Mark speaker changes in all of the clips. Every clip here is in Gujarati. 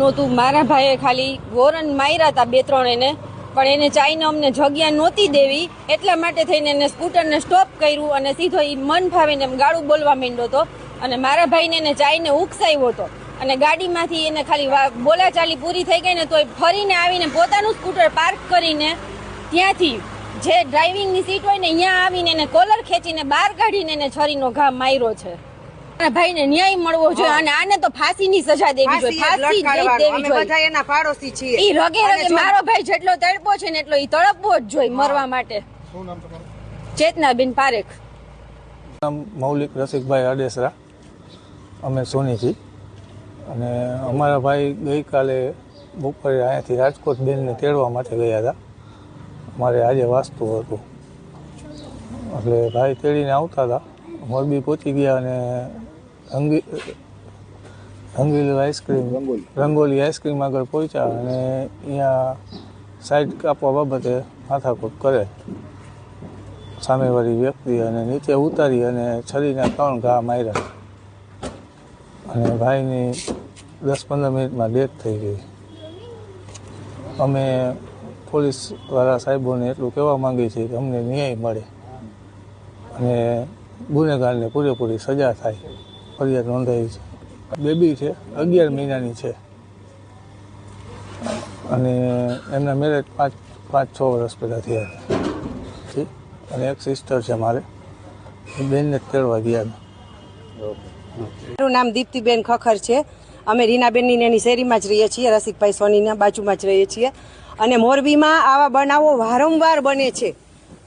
Speaker 1: નહોતું, મારા ભાઈએ ખાલી વોરન માર્યા હતા 2-3 એને, પણ એને ચાઈને અમને જગ્યા નહોતી દેવી, એટલા માટે થઈને એને સ્કૂટરને સ્ટોપ કર્યું અને સીધો એ મન ફાવીને ગાળું બોલવા માંડ્યો હતો અને મારા ભાઈને એને ચાઈને ઉકસાવ્યો હતો અને ગાડીમાંથી એને ખાલી બોલાચાલી પૂરી થઈ ગઈ ને તો ફરીને આવીને પોતાનું સ્કૂટર પાર્ક કરીને ત્યાંથી જે ડ્રાઇવિંગની સીટ હોય ને અહીંયા આવીને એને કોલર ખેંચીને બહાર કાઢીને એને છરીનો ઘા માર્યો છે. ભાઈને ન્યાય મળવો જોઈએ અને આને તો ફાંસીની સજા દેવી જોઈએ, ફાંસી દેવી જોઈએ.
Speaker 2: એના પાડોશી છીએ.
Speaker 1: ઈ રગે રગે મારો ભાઈ જેટલો તડપો છે ને એટલો ઈ તડપવો જ જોઈએ મરવા માટે.
Speaker 3: શું નામ તમારું?
Speaker 1: ચેતનાબેન પારેખ.
Speaker 3: નામ મૌલિક રસિકભાઈ આડેસરા, અમે સોનીથી. અને અમારા ભાઈ ગઈકાલે બપોરે અહીંયાથી રાજકોટ બેનને તેડવા માટે ગયા હતા. અમારે આજે વાસ્તુ હતું એટલે ભાઈ તેડીને આવતા હતા. મોરબી પહોંચી ગયા અને રંગીલી આઈસ્ક્રીમ રંગોલી આઈસ્ક્રીમ આગળ પહોંચ્યા અને અહીંયા સાઈડ કાપવા બાબતે માથાકૂટ કરે સામેવાળી વ્યક્તિ અને નીચે ઉતારી અને છરીના 3 ઘા માર્યા અને ભાઈની 10-15 મિનિટમાં ડેથ થઈ ગઈ. અમે પોલીસવાળા સાહેબોને એટલું કહેવા માંગીએ છીએ કે અમને ન્યાય મળે અને ગુનેગારને પૂરેપૂરી સજા થાય. ફરિયાદ નોંધાઈ છે. બેબી છે, 11 મહિનાની છે અને એમના મેરેજ 5-6 વર્ષ પહેલાં થયા છે અને એક સિસ્ટર છે મારે, બેનને તેડવા ગયા.
Speaker 2: મારું નામ દીપ્તિબેન ખખર છે. અમે રીનાબેનની એની શેરીમાં જ રહીએ છીએ, રસિકભાઈ સોનીના બાજુમાં જ રહીએ છીએ. અને મોરબીમાં આવા બનાવો વારંવાર બને છે.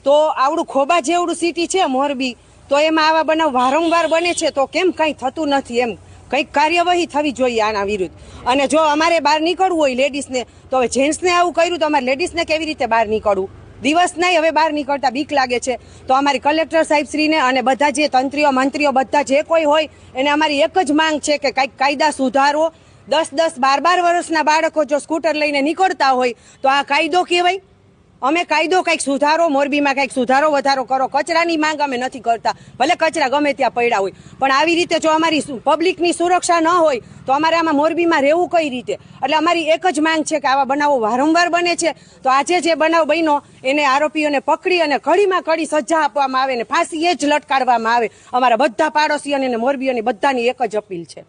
Speaker 2: તો આવડું ખોબા જેવડું સિટી છે મોરબી, તો એમાં આવા બનાવ વારંવાર બને છે. તો કેમ કંઈ થતું નથી? એમ કંઈક કાર્યવાહી થવી જોઈએ આના વિરુદ્ધ. અને જો અમારે બહાર નીકળવું હોય લેડીઝને, તો હવે જેન્ટ્સને આવું કર્યું તો અમારે લેડીઝને કેવી રીતે બહાર નીકળવું? દિવસ નહીં હવે બહાર નીકળતા બીક લાગે છે. તો અમારી કલેક્ટર સાહેબશ્રીને અને બધા જે તંત્રીઓ મંત્રીઓ બધા જે કોઈ હોય એને અમારી એક જ માંગ છે કે કંઈક કાયદા સુધારો. 10-12 વર્ષના બાળકો જો સ્કૂટર લઈને નીકળતા હોય તો આ કાયદો કહેવાય? અમે કાયદો કંઈક સુધારો, મોરબીમાં કંઈક સુધારો વધારો કરો. કચરાની માંગ અમે નથી કરતા, ભલે કચરા ગમે ત્યાં પડ્યા હોય, પણ આવી રીતે જો અમારી પબ્લિકની સુરક્ષા ન હોય તો અમારે આમાં મોરબીમાં રહેવું કઈ રીતે? એટલે અમારી એક જ માંગ છે કે આવા બનાવો વારંવાર બને છે તો આજે જે બનાવ બન્યો એને આરોપીઓને પકડી અને કડીમાં કડી સજા આપવામાં આવે ને ફાંસી એ જ લટકાડવામાં આવે. અમારા બધા પાડોશીઓને મોરબીઓની બધાની એક જ અપીલ છે.